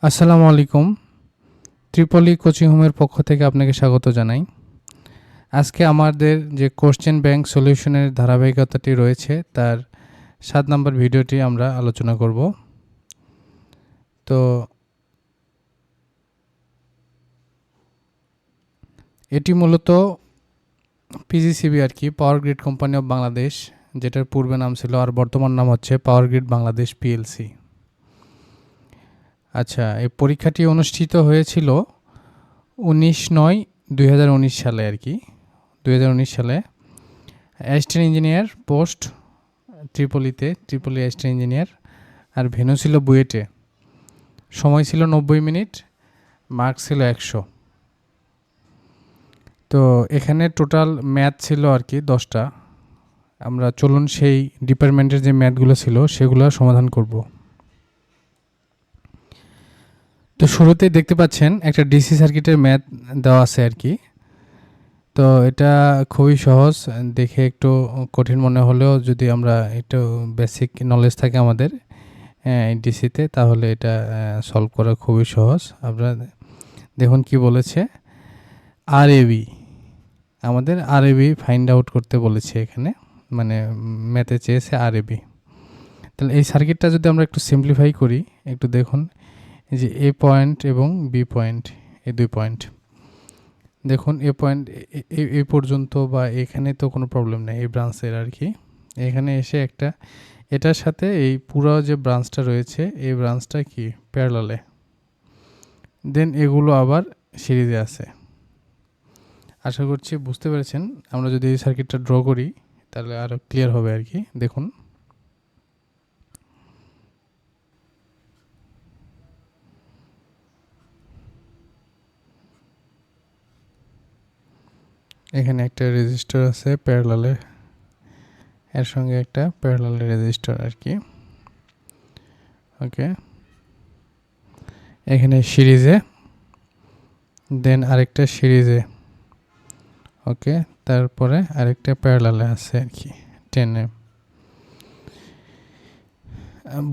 আসসালামু আলাইকুম। ত্রিপলি কোচিং হোমের পক্ষ থেকে আপনাকে স্বাগত জানাই। আজকে আমাদের যে কোশ্চেন ব্যাংক সলিউশনের ধারাবাহিকতাটি রয়েছে তার 7 নম্বর ভিডিওটি আমরা আলোচনা করব। তো এটি মূলত পিজিসিবি আর কি, power grid company of Bangladesh, যেটার পূর্বে নাম ছিল আর বর্তমান নাম হচ্ছে পাওয়ার গ্রিড বাংলাদেশ পিএলসি। আচ্ছা, এই পরীক্ষাটি অনুষ্ঠিত হয়েছিল 19/9/2019 সালে আর কি। 2019 সালে assistant engineer post triple E assistant engineer, আর ভেন্যু ছিল বুয়েটে। সময় ছিল 90 মিনিট, মার্কস ছিল 100। তো এখানে টোটাল ম্যাথ ছিল আর কি 10টা। আমরা চলুন সেই ডিপার্টমেন্টের যে ম্যাথগুলো ছিল সেগুলো সমাধান করব। তো শুরুতেই দেখতে পাচ্ছেন একটা ডিসি সার্কিটের ম্যাথ দেওয়া আছে আর কি। তো এটা খুবই সহজ, দেখে একটু কঠিন মনে হলেও যদি আমরা একটু বেসিক নলেজ থাকে আমাদের ডিসিতে, তাহলে এটা সলভ করা খুবই সহজ। আপনারা দেখুন কি বলেছে, আরএবি, আমাদের আরএবি ফাইন্ড আউট করতে বলেছে এখানে, মানে ম্যাথে চেয়েছে আরএবি। তাহলে এই সার্কিটটা যদি আমরা একটু সিম্পলিফাই করি, একটু দেখুন এই যে এ পয়েন্ট এবং বি পয়েন্ট, এই দুই পয়েন্ট দেখুন। এ পয়েন্ট এই পর্যন্ত বা এখানে তো কোনো প্রবলেম নেই এই ব্রাঞ্চের আর কি। এখানে এসে একটা এটার সাথে এই পুরো যে ব্রাঞ্চটা রয়েছে এই ব্রাঞ্চটা কি প্যারালালে, দেন এগুলো আবার সিরিজে আছে। আশা করছি বুঝতে পেরেছেন। আমরা যদি এই সার্কিটটা ড্র করি তাহলে আরও ক্লিয়ার হবে আর কি। দেখুন এখানে একটা রেজিস্টার আছে প্যারালালে, এর সঙ্গে একটা প্যারালালে রেজিস্টার আর কি। ওকে, এখানে সিরিজে, দেন আরেকটা সিরিজে, ওকে, তারপরে আরেকটা প্যারালালে আছে আর কি 10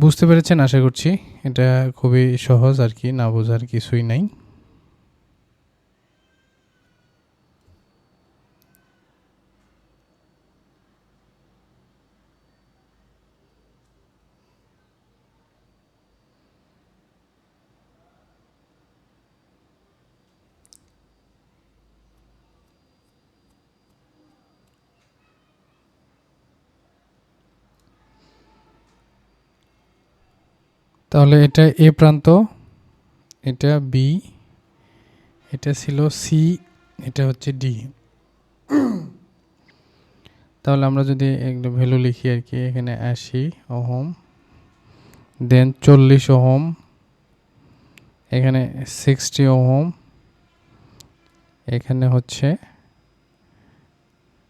বুঝতে পেরেছেন আশা করছি। এটা খুবই সহজ আর কি, না বোঝার কিছুই নাই। তাহলে এটা এ প্রান্ত, এটা বি, এটা ছিল সি, এটা হচ্ছে ডি। তাহলে আমরা যদি একটু ভ্যালু লিখি আর কি, এখানে 80 ওহম, দেন 40 ওহম, এখানে 60 ওহম, এখানে হচ্ছে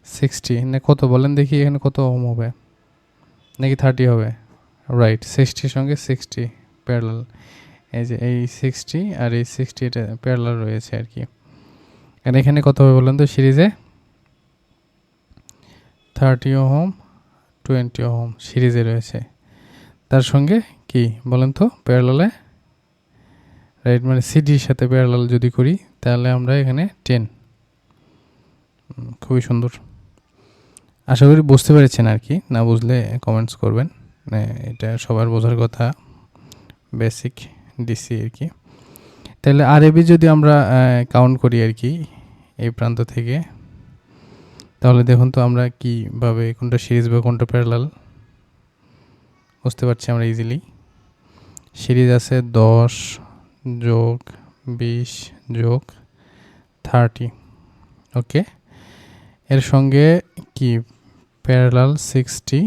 60 না কত বলেন দেখি, এখানে কত ওহম হবে, নাকি 30 হবে? রাইট, 60 সঙ্গে 60 প্যারালাল। এই যে এই 60 আর এই 60 এটা প্যারালাল রয়েছে আর কি। আর এখানে কত হবে বলেন তো সিরিজে? 30 ওহম 20 ওহম সিরিজে রয়েছে। তার সঙ্গে কি বলেন তো প্যারালালে, রাইট, মানে সিডির সাথে প্যারালাল যদি করি তাহলে আমরা এখানে 10। খুবই সুন্দর, আশা করি বুঝতে পেরেছেন আর কি। না বুঝলে কমেন্টস করবেন, এটা সবার বোঝার কথা, বেসিক ডিসি আর কি। তাহলে আরএবি যদি আমরা কাউন্ট করি আর কি এই প্রান্ত থেকে, তাহলে দেখুন তো আমরা কীভাবে কোনটা সিরিজ বা কোনটা প্যারালাল বুঝতে পারছি আমরা ইজিলি। সিরিজ আছে 10 যোগ 20 যোগ 30, ওকে। এর সঙ্গে কি প্যারালাল 60,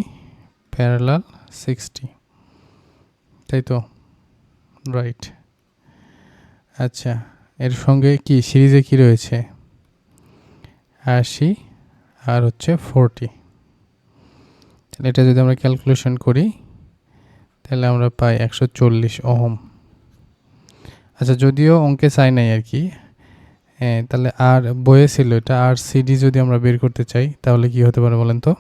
প্যারালাল 60, তাই তো? রাইট। আচ্ছা, এর সঙ্গে কি সিরিজে কি রয়েছে 80 আর হচ্ছে 40। তাহলে এটা যদি আমরা ক্যালকুলেশন করি তাহলে আমরা পাই 140 ওহম। আচ্ছা, যদিও অঙ্কে চাই নাই আর কি, তাহলে আর বইয়ে ছিল এটা, আর সিডি যদি আমরা বের করতে চাই তাহলে কি হতে পারে বলেন তো?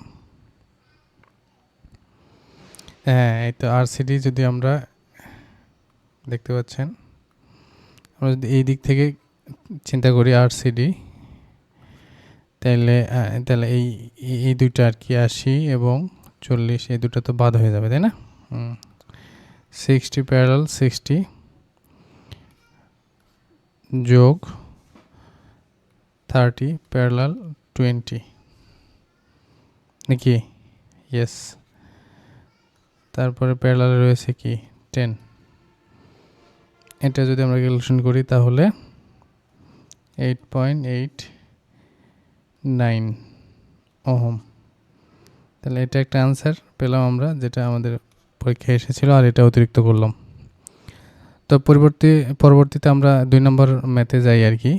হ্যাঁ, এই তো আর সিডি যদি আমরা দেখতে পাচ্ছেন আমরা যদি এই দিক থেকে চিন্তা করি RCD, তাহলে এই দুইটা আর কি 80 এবং 40, এই দুটো তো বাদ হয়ে যাবে, তাই না? 60 প্যারালাল 60 যোগ 30 প্যারালাল 20 নাকি? ইয়েস। তারপরে প্যারালালে রয়েছে কি 10। এটা যদি আমরা ক্যালকুলেশন করি তাহলে 8.89 ওহম। তাহলে এটা একটা আনসার পেলাম আমরা, যেটা আমাদের পরীক্ষায় এসেছিল, আর এটা অতিরিক্ত করলাম। তো পরবর্তীতে আমরা 2 নম্বর ম্যাথে যাই আর কি।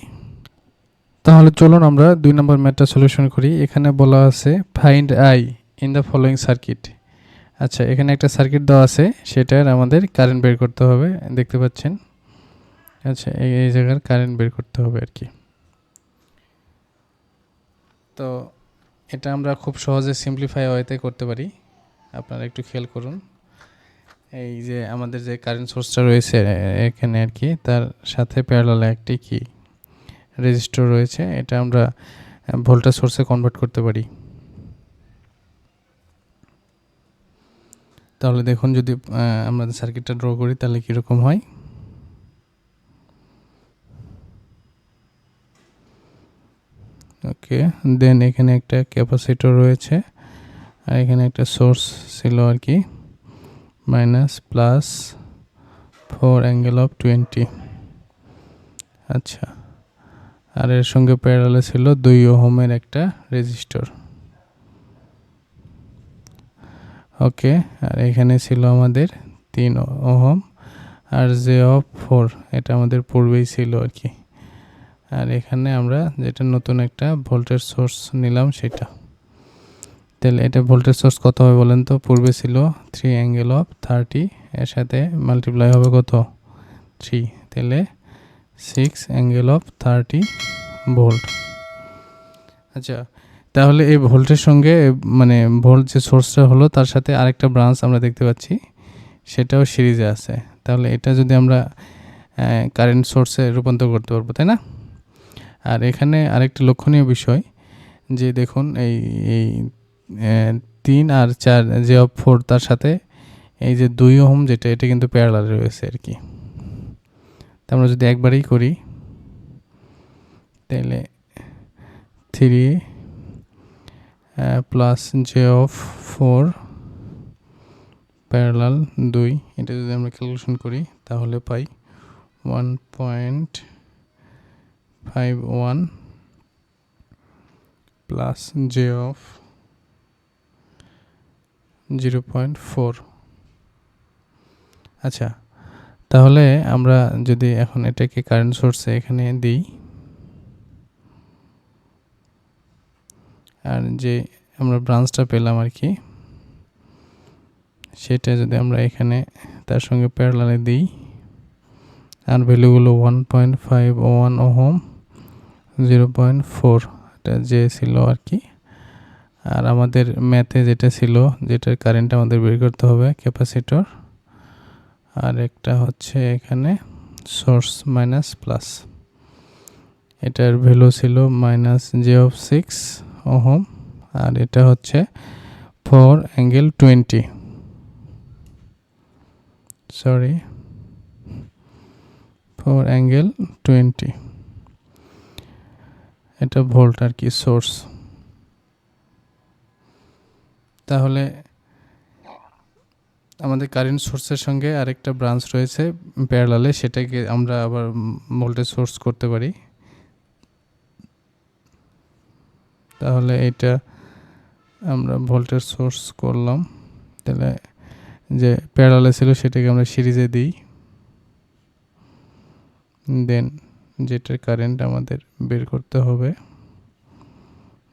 তাহলে চলুন আমরা 2 নম্বর ম্যাথটা সলিউশন করি। এখানে বলা আছে find I in the following circuit. আচ্ছা, এখানে একটা সার্কিট দেওয়া আছে, সেটার আমাদের কারেন্ট বের করতে হবে, দেখতে পাচ্ছেন। আচ্ছা, এই জায়গার কারেন্ট বের করতে হবে আর কি। তো এটা আমরা খুব সহজে সিম্পলিফাই ওয়েতে করতে পারি। আপনারা একটু খেয়াল করুন, এই যে আমাদের যে কারেন্ট সোর্সটা রয়েছে এখানে আর কি, তার সাথে প্যারালাল একটি কি রেজিস্টর রয়েছে, এটা আমরা ভোল্টেজ সোর্সে কনভার্ট করতে পারি। তাহলে দেখুন, যদি আমরা সার্কিটটা ড্র করি তাহলে কীরকম হয়। ওকে, দেন এখানে একটা ক্যাপাসিটর রয়েছে, আর এখানে একটা সোর্স ছিল আর কি, -+4 অ্যাঙ্গেল অফ 20। আচ্ছা, আর এর সঙ্গে প্যারালালে ছিল 2 ওহমের একটা রেজিস্টর। ওকে, আর এখানে ছিল আমাদের 3 ওহম, আর J4 এটা আমাদের পূর্বেই ছিল আর কি। আর এখানে আমরা যেটা নতুন একটা ভোল্টেজ সোর্স নিলাম সেটা। তাহলে এটা ভোল্টেজ সোর্স কত হবে বলেন তো? পূর্বে ছিল 3 অ্যাঙ্গেল অফ 30, এর সাথে মাল্টিপ্লাই হবে কত? 3, তাহলে 6 অ্যাঙ্গেল অফ 30 ভোল্ট। আচ্ছা, তাহলে এই ভোল্টের সঙ্গে মানে ভোল্ট যে সোর্সটা হলো তার সাথে আরেকটা ব্রাঞ্চ আমরা দেখতে পাচ্ছি, সেটাও সিরিজে আছে। তাহলে এটা যদি আমরা কারেন্ট সোর্সে রূপান্তর করতে পারবো, তাই না? আর এখানে আরেকটা লক্ষণীয় বিষয় যে দেখুন, এই 3 আর 4 J4 তার সাথে এই যে 2 ওহম যেটা, এটা কিন্তু প্যারালালে রয়েছে আর কি। তা আমরা যদি একবারেই করি তাহলে 3 প্লাস J4 প্যারালাল 2, এটা যদি আমরা ক্যালকুলেশন করি তাহলে পাই 1.51 প্লাস J0.4। আচ্ছা, তাহলে আমরা যদি এখন এটাকে কারেন্ট সোর্সে এখানে দিই, আর যে আমরা ব্রাঞ্চটা পেলাম আর কি, সেটা যদি আমরা এখানে তার সঙ্গে প্যারালালে দিই, আর ভ্যালুগুলো 1.51 ওহম, 0.4 এটা যে ছিল আর কি। আর আমাদের ম্যাথে যেটা ছিল, যেটার কারেন্ট আমাদের বের করতে হবে, ক্যাপাসিটর, আর একটা হচ্ছে এখানে সোর্স মাইনাস প্লাস, এটার ভ্যালু ছিল -J6 ওহম, আর এটা হচ্ছে 4 অ্যাঙ্গেল 20, সরি 4 অ্যাঙ্গেল 20, এটা ভোল্ট আর কি সোর্স। তাহলে আমাদের কারেন্ট সোর্সের সঙ্গে আরেকটা ব্রাঞ্চ রয়েছে প্যারালালে, সেটাকে আমরা আবার ভোল্টেজ সোর্স করতে পারি। তাহলে এটা আমরা ভোল্টেজ সোর্স করলাম, তাহলে যে প্যারালালে ছিল সেটাকে আমরা সিরিজে দিই, দেন যেটার কারেন্ট আমাদের বের করতে হবে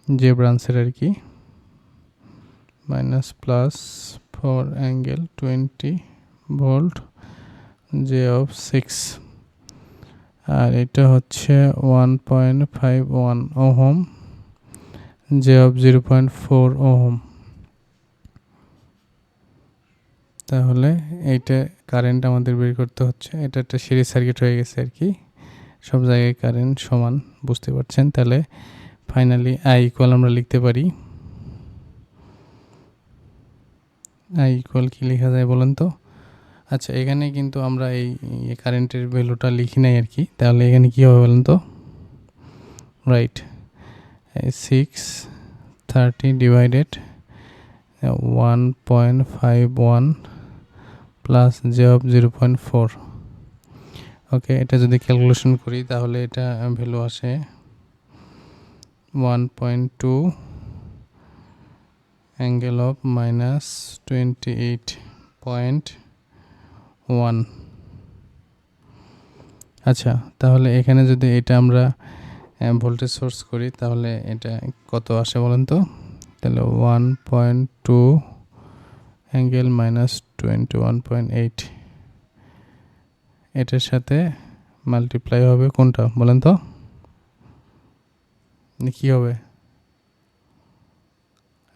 যে ব্রাঞ্চের আর কি, -+4 অ্যাঙ্গেল 20 ভোল্ট J6, আর এটা হচ্ছে 1.51 ওহম, J0.4 ওহম। তাহলে এইটা কারেন্ট আমাদের বের করতে হচ্ছে, এটা একটা সিরিজ সার্কিট হয়ে গেছে আর কি। সব জায়গায় কারেন্ট সমান, বুঝতে পারছেন। তাহলে ফাইনালি আই ইকুয়াল আমরা লিখতে পারি, আই ইকুয়াল কি লেখা যায় বলেন তো? আচ্ছা, এখানে কিন্তু আমরা এই কারেন্টের ভ্যালুটা লিখি নাই আর কি। তাহলে এখানে কী হবে বলেন তো? Right, 630 divided 1.51 plus J of 0.4। ওকে, এটা যদি ক্যালকুলেশন করি তাহলে এটা ভ্যালু আসে 1.2 অ্যাঙ্গেল অফ -28.1। আচ্ছা, তাহলে এখানে যদি এটা আমরা ভোল্টেজ সোর্স করি তাহলে এটা কত আসে বলেন তো? তাহলে 1.2 অ্যাঙ্গেল -21.8 এটার সাথে মাল্টিপ্লাই হবে কোনটা বলেন তো? কী হবে?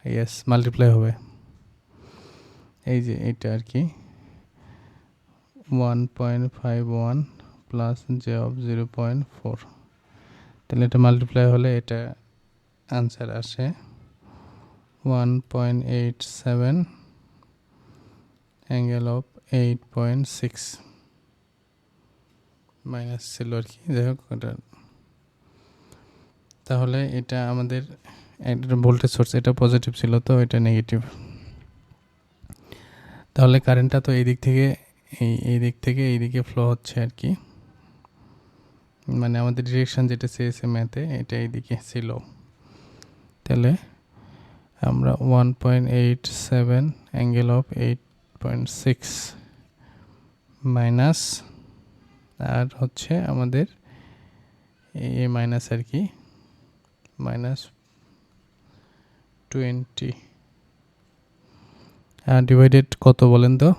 ইয়েস, মাল্টিপ্লাই হবে। এই যে এটা আর কি 1.51 প্লাস জে অফ 0.4, তাহলে এটা মাল্টিপ্লাই হলে এটা আনসার আসে 1.87 অ্যাঙ্গেল অফ 8.6 মাইনাস ছিল আর কি, যাই হোক এটা। তাহলে এটা আমাদের একটা ভোল্টেজ সোর্স, এটা পজিটিভ ছিল তো এটা নেগেটিভ। তাহলে কারেন্টটা তো এই দিক থেকে এই দিক থেকে এই দিকে ফ্লো হচ্ছে আর কি, মানে আমাদের ডিরেকশন যেটা চেয়েছে ম্যাথে এটা এই দিকে ছিল। তাহলে আমরা 1.87 অ্যাঙ্গেল অফ 8.6 মাইনাস, আর হচ্ছে আমাদের এ মাইনাস আর কি -20 আর ডিভাইডেড কত বলেন তো?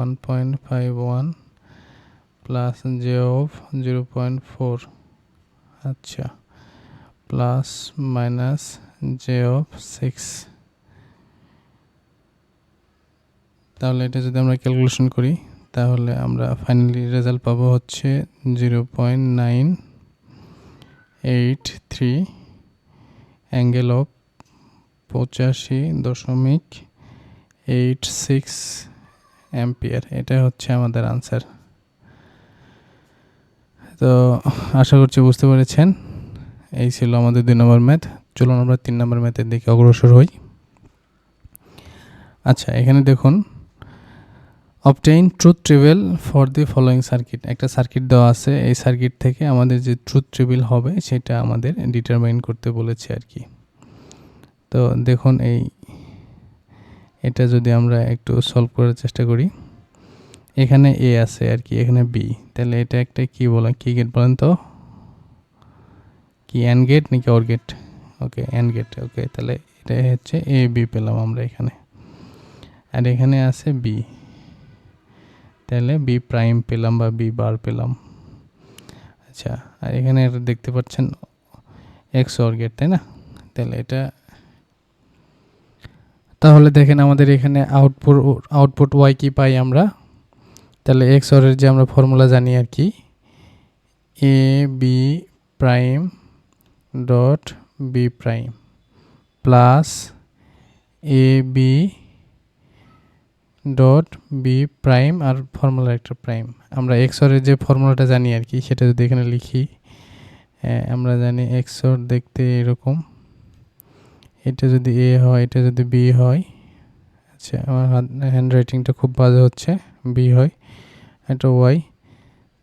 1.51 প্লাস জে অফ 0.4, আচ্ছা, প্লাস মাইনাস জে অফ 6। তাহলে এটা যদি আমরা ক্যালকুলেশন করি তাহলে আমরা ফাইনালি রেজাল্ট পাবো হচ্ছে 0.983 অ্যাঙ্গেল অফ 85.86 অ্যাম্পিয়ার। এটা হচ্ছে আমাদের আনসার। তো আশা করছি বুঝতে পেরেছেন। এই ছিল আমাদের 2 নম্বর ম্যাথ। চলুন আমরা 3 নম্বর ম্যাথের দিকে অগ্রসর হই। আচ্ছা, এখানে দেখুন, obtain truth table for the following circuit. একটা সার্কিট দেওয়া আছে, এই সার্কিট থেকে আমাদের যে ট্রুথ টেবিল হবে সেটা আমাদের ডিটারমাইন করতে বলেছে আর কি। তো দেখুন, এটা যদি আমরা একটু সলভ করার চেষ্টা করি, এখানে এ আছে আর কি, এখানে বি, তাহলে এটা একটা কি বলেন, কি গেট বলেন তো? কি অ্যান্ড গেট নাকি or gate? Okay, and gate. Okay, তাহলে এটা হচ্ছে এ বি পেলাম আমরা এখানে, আর এখানে আছে বি, তাহলে বি প্রাইম পেলাম বা বি বার পেলাম। আচ্ছা, আর এখানে এটা দেখতে পাচ্ছেন এক্স অর গেট, তাই না? তাহলে এটা, তাহলে দেখেন আমাদের এখানে আউটপুট ওয়াই কি পাই আমরা? তাহলে এক্স অরের যে আমরা ফর্মুলা জানি আর কি, A B prime dot B prime plus A B dot B prime, আর ফর্মুলা একটা প্রাইম। আমরা এক্স অরের যে ফর্মুলাটা জানি আর কি সেটা যদি এখানে লিখি, আমরা জানি এক্স অর দেখতে এরকম, এটা যদি এ হয়, এটা যদি বি হয়, আচ্ছা আমার হ্যান্ড রাইটিংটা খুব বাজে হচ্ছে, বি হয়, এটা ওয়াই,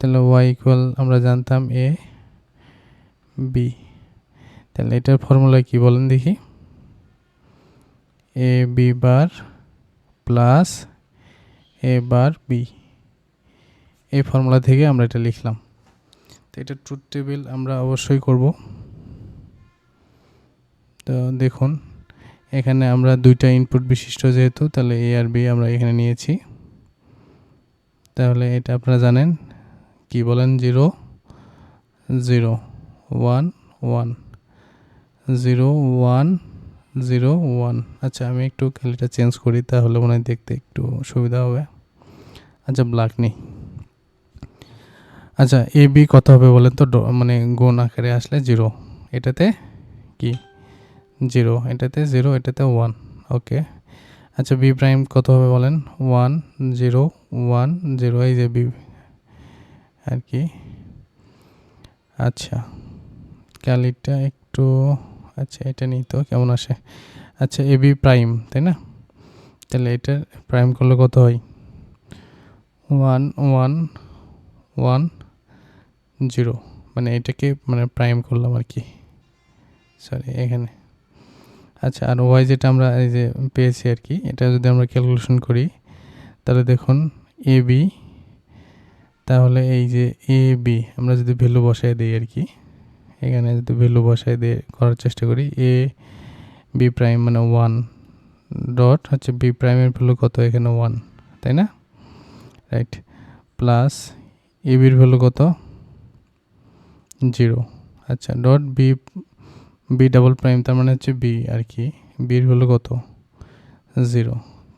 তাহলে ওয়াই ইকুয়াল আমরা জানতাম এ বি। তাহলে এটার ফর্মুলা কি বলেন দেখি? A B bar plus A bar B, এই ফর্মুলা থেকে আমরা এটা লিখলাম। তো এটা ট্রুথ টেবিল আমরা অবশ্যই করব। তো দেখুন, এখানে আমরা দুইটা ইনপুট বিশিষ্ট যেহেতু, তাহলে এ আর বি আমরা এখানে নিয়েছি। তাহলে এটা আপনারা জানেন কি বলেন, 0 0 1 1 0 1 0 1। আচ্ছা, আমি একটু কালিটা চেঞ্জ করি তাহলে মনে হয় দেখতে একটু সুবিধা হবে। আচ্ছা, ব্ল্যাক নেই। আচ্ছা এ বি কত হবে বলেন তো, মানে গুণ আকারে আসলে 0, এটাতে কি 0, এটাতে 0, এটাতে 1। ওকে, আচ্ছা বি প্রাইম কত হবে বলেন, 1 0 1 0, এই যে বি আর কি। আচ্ছা ক্যালিটা একটু, আচ্ছা এটা নিই তো কেমন আসে। আচ্ছা এ বি প্রাইম, তাই না? তাহলে এটার প্রাইম করলে কত হয়, 1 1 1 0, মানে এটাকে মানে প্রাইম করলাম আর কি, সরি এখানে। আচ্ছা আর ওয়াই যেটা আমরা এই যে পেয়েছি আর কি, এটা যদি আমরা ক্যালকুলেশন করি তাহলে দেখুন এ বি, তাহলে এই যে এ বি আমরা যদি ভ্যালু বসায় দিই আর কি, এখানে যদি ভ্যালু বসায় দিয়ে করার চেষ্টা করি, এ বি প্রাইম মানে 1 ডট হচ্ছে বি প্রাইমের ভ্যালু কত, এখানে 1, তাই না? রাইট, প্লাস এ বির ভ্যালু কত, 0। আচ্ছা dot B B double prime, তার মানে হচ্ছে বি আর কি, বির ভ্যালু কত, 0।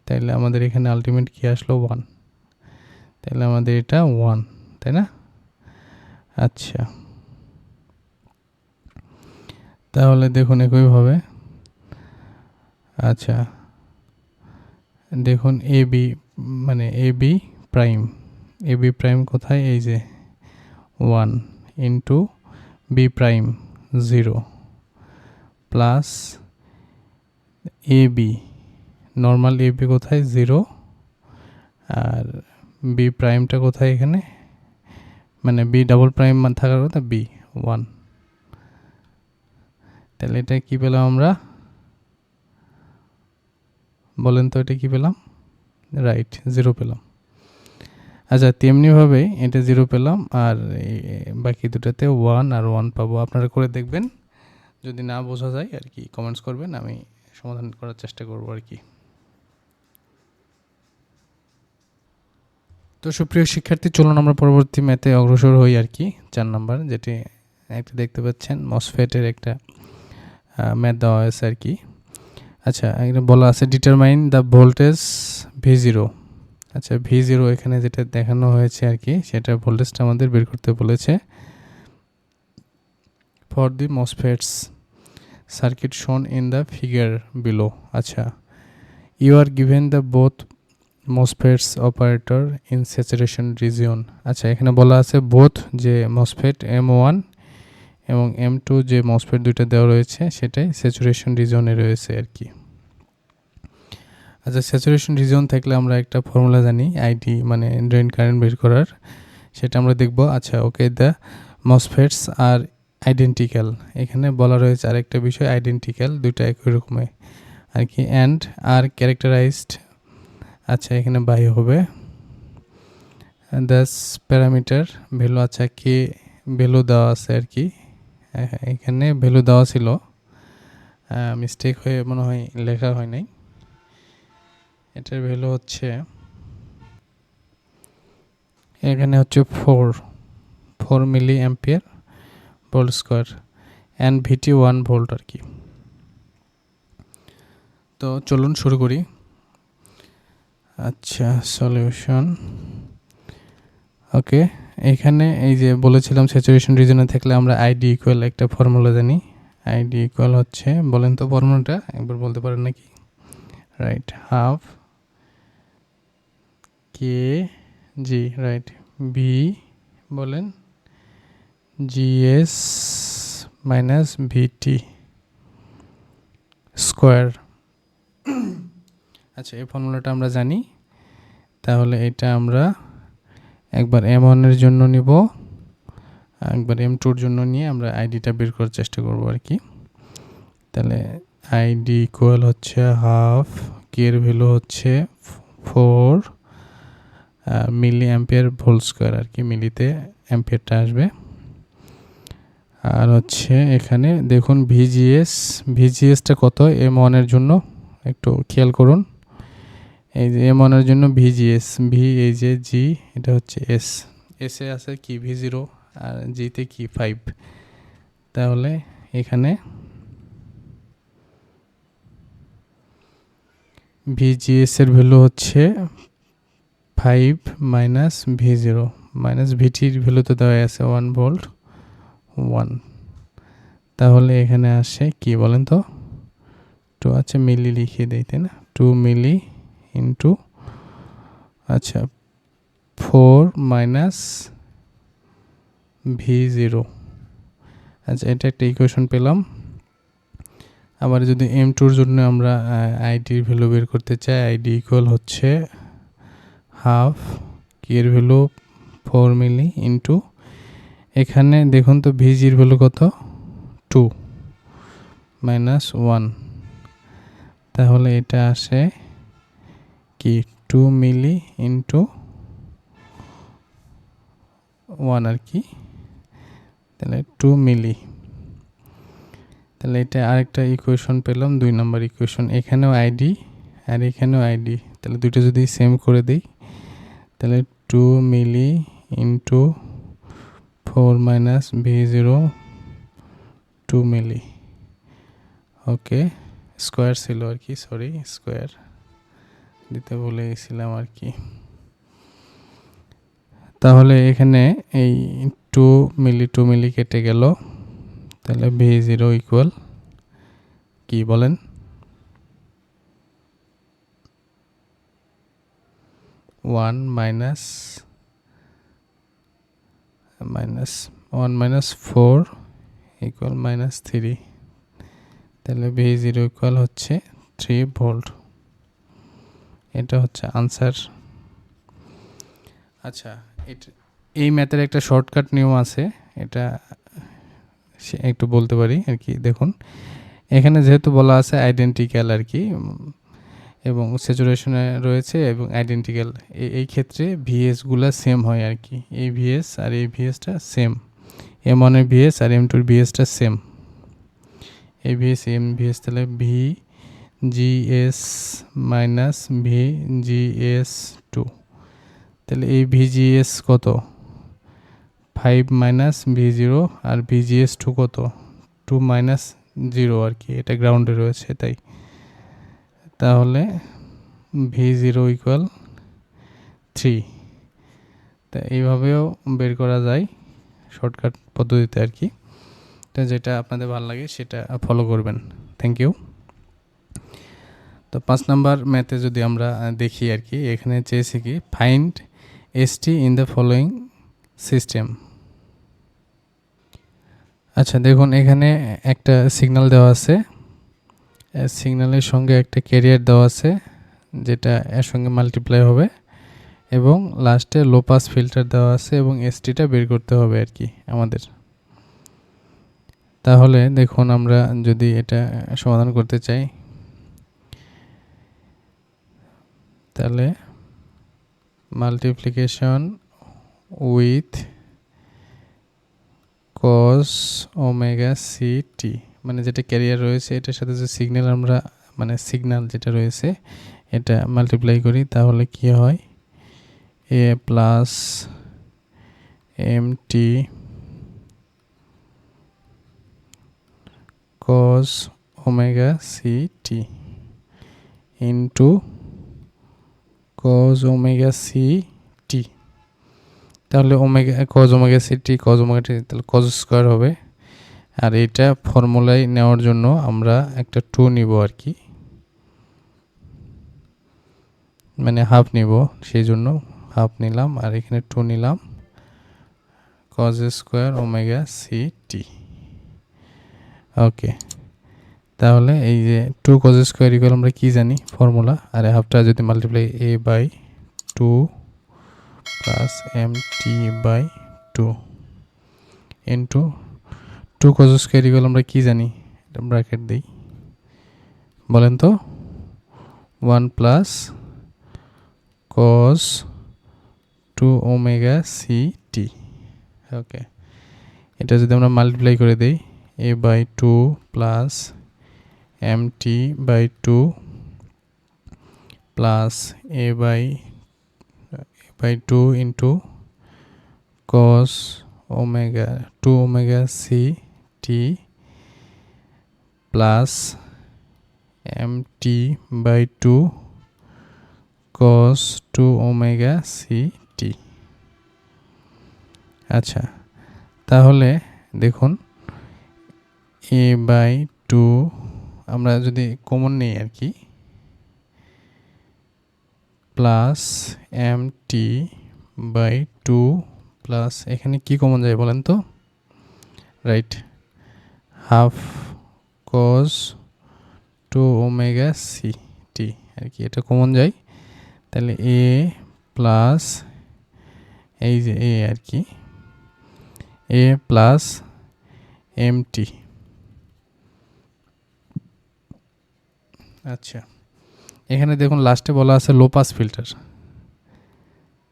তাইলে আমাদের এখানে আলটিমেট কি আসলো, 1। তাহলে আমাদের এটা 1, তাই না? আচ্ছা তাহলে দেখুন একইভাবে, আচ্ছা দেখুন এ বি মানে A B prime, A B prime কোথায়, এই যে 1 into B prime 0 plus A B normal A B কোথায় 0, আর বি প্রাইমটা কোথায় এখানে, মানে বি ডাবল প্রাইম থাকার কথা বি 1। তাহলে এটা কি পেলাম আমরা, বলেন তো এটা কি পেলাম, রাইট 0 পেলাম। আচ্ছা তেমনিভাবে এটা 0 পেলাম, আর বাকি দুটাতে 1 আর 1 পাবো। আপনারা করে দেখবেন, যদি না বোঝা যায় আর কি কমেন্টস করবেন, আমি সমাধান করার চেষ্টা করবো আর কি। তো সুপ্রিয় শিক্ষার্থী, চলুন আমরা পরবর্তী ম্যাথে অগ্রসর হই আর কি, 4 নাম্বার, যেটি একটা দেখতে পাচ্ছেন মসফেটের একটা ম্যাথ দেওয়া হয়েছে আর কি। আচ্ছা এখানে বলা আছে ডিটারমাইন দ্য ভোল্টেজ V0। আচ্ছা V0 এখানে যেটা দেখানো হয়েছে আর কি, সেটা ভোল্টেজটা আমাদের বের করতে বলেছে for the MOSFETs circuit shown in the figure below. আচ্ছা you are given the both MOSFETs operator in saturation region. আচ্ছা এখানে বলা আছে বোথ, যে মসফেট M1 এবং M2 যে মসফেট দুইটা দেওয়া রয়েছে সেটাই স্যাচুরেশন রিজিয়নে রয়েছে আর কি। আচ্ছা স্যাচুরেশন রিজিয়ন থাকলে আমরা একটা ফর্মুলা জানি, আইডি মানে ড্রেন কারেন্ট বের করার, সেটা আমরা দেখব। আচ্ছা ওকে, দ্য মসফেটস আর আইডেন্টিক্যাল, এখানে বলা রয়েছে আরেকটা বিষয়, আইডেন্টিক্যাল, দুইটা একই রকমের আর কি, অ্যান্ড আর ক্যারেক্টারাইজড। আচ্ছা এখানে বাই হবে দ্যাস প্যারামিটার ভ্যালু। আচ্ছা কে ভ্যালু দেওয়া আছে আর কি, এখানে ভ্যালু দেওয়া ছিল, মিস্টেক হয়ে মনে হয় লেখা হয় নাই। এটার ভ্যালু হচ্ছে এখানে হচ্ছে 4 milliampere volt square, and VT 1 volt আর কি। তো চলুন শুরু করি। আচ্ছা সলিউশন, ওকে এখানে এই যে বলেছিলাম স্যাচুরেশন রিজনে থাকলে আমরা আইডি ইকুয়াল একটা ফর্মুলা জানি, আইডি ইকুয়াল হচ্ছে, বলেন তো ফর্মুলাটা একবার বলতে পারেন নাকি, রাইট হাফ কে জি, রাইট বি বলেন জিএস মাইনাস ভিটি স্কোয়ার। আচ্ছা এই ফর্মুলাটা আমরা জানি, তাহলে এটা আমরা একবার M1 এর জন্য নিব, একবার M2 এর জন্য নিয়ে আমরা আইডিটা বের করার চেষ্টা করব আর কি। তাহলে আইডি ইকুয়াল হচ্ছে হাফ, কে এর ভ্যালু হচ্ছে 4 মিলি অ্যাম্পিয়ার ভোল্ট স্কোয়ার আর কি, মিলিতে অ্যাম্পিয়ারটা আসবে। আর হচ্ছে এখানে দেখুন ভিজিএসটা কত M1 এর জন্য, একটু খেয়াল করুন, এই যে M1 এর জন্য ভিজিএস, ভি এই যে জি, এটা হচ্ছে এস, এসে আছে কি V0 আর জিতে কি 5, তাহলে এখানে ভিজিএস এর ভ্যালু হচ্ছে 5 মাইনাস V0, মাইনাস ভিটির ভ্যালু তো দেওয়া আছে 1 ভোল্ট 1, তাহলে এখানে আসে কি বলেন তো, 2 আচ্ছা মিলি লিখিয়ে দেই তাই না, 2 মিলি ইন্টু আচ্ছা 4 মাইনাস V0। আচ্ছা এটা একটা ইকুয়েশন পেলাম। আবার যদি M2-র জন্য আমরা আইডির ভ্যালু বের করতে চাই, আইডি ইকুয়াল হচ্ছে হাফ কি এর ভ্যালু 4 মিলি ইন্টু এখানে দেখুন তো ভিজির ভ্যালু কত 2 মাইনাস 1, তাহলে এটা আসে কি 2 মিলি ইন্টু 1 আর কি, তাহলে 2 মিলি। তাহলে এটা আরেকটা ইকুয়েশন পেলাম, 2 নম্বর ইকুয়েশন। এখানেও আইডি আর এখানেও আইডি, তাহলে দুটো যদি সেম করে দিই তাহলে 2 মিলি ইন্টু 4 মাইনাস V0 2 মিলি। ওকে, স্কোয়ার ছিল আর কি, সরি স্কোয়ার দিতে ভুলে গেছিলাম আর কি। তাহলে এখানে এই 2 মিলি কেটে গেল, তাহলে V0 ইকুয়াল কি বলেন, 1 মাইনাস 4 ইকুয়াল মাইনাস 3, তাহলে V0 ইকুয়াল হচ্ছে 3 ভোল্ট। এটা হচ্ছে আনসার। আচ্ছা এই ম্যাথের একটা শর্টকাট নিয়ম আছে, এটা একটু বলতে পারি আর কি। দেখুন এখানে যেহেতু বলা আছে আইডেন্টিক্যাল আর কি, এবং স্যাচুরেশনে রয়েছে এবং আইডেন্টিক্যাল, এই ক্ষেত্রে ভিএসগুলো সেম হয় আর কি। এই ভিএস আর এই ভিএসটা সেম, M1 এর ভিএস আর M2 এর ভিএসটা সেম। এই ভিএস এম ভিএস, তাহলে V GS minus V GS 2, তাহলে এই ভিজিএস কত 5 মাইনাস V0 আর ভিজিএস 2 কত 2 মাইনাস 0 আর কি, এটা গ্রাউন্ডে রয়েছে তাই। তাহলে V0 ইকুয়াল 3, তা এইভাবেও বের করা যায় শর্টকাট পদ্ধতিতে আর কি। তো যেটা আপনাদের ভালো লাগে সেটা ফলো করবেন। Thank you. তো 5 নাম্বার ম্যাথে যদি আমরা দেখি আর কি, এখানে চেয়েছে কি find ST in the following system. আচ্ছা দেখুন এখানে একটা সিগন্যাল দেওয়া আছে, সিগন্যালের সঙ্গে একটা ক্যারিয়ার দেওয়া আছে যেটা এর সঙ্গে মাল্টিপ্লাই হবে, এবং লাস্টে লো পাস ফিল্টার দেওয়া আছে এবং এসটিটা বের করতে হবে আর কি আমাদের। তাহলে দেখুন আমরা যদি এটা সমাধান করতে চাই তাহলে multiplication with cos omega C T, মানে যেটা ক্যারিয়ার রয়েছে এটার সাথে যে সিগন্যাল আমরা মানে সিগন্যাল যেটা রয়েছে এটা মাল্টিপ্লাই করি, তাহলে কি হয় A plus M T cos omega C T into cos omega C T, তাহলে omega cos omega C T cos omega T তাহলে cos স্কয়ার হবে। আর এটা ফর্মুলায় নেওয়ার জন্য আমরা একটা 2 নিব আর কি, মানে হাফ নিব, সেই জন্য হাফ নিলাম আর এখানে 2 নিলাম, cos square omega C T. Okay, তাহলে এই যে 2 cos স্কয়ার ইকুয়াল আমরা কি জানি ফর্মুলা, আর হাফটা যদি multiply a by 2 plus M T by 2 into 2 cos square equal আমরা কি জানি, এটা ব্র্যাকেট দিই, বলেন তো 1 plus cos 2 omega C T. Okay, এটা যদি আমরা মাল্টিপ্লাই করে দেই a by 2 plus M T by 2 plus a by 2 into cos omega 2 omega C T plus M T by 2 cos 2 omega C T. আচ্ছা, তাহলে দেখুন a/2 আমরা যদি কমন নেই আর কি, প্লাস mt/2 প্লাস এখানে কি কমন যায় বলেন তো? Right, half cos 2 omega C T আর কি, এটা কমন যায়। তাহলে এ প্লাস এই যে এ আর কি, এ প্লাস এমটি। আচ্ছা, এখানে দেখুন লাস্টে বলা আছে low pass filter.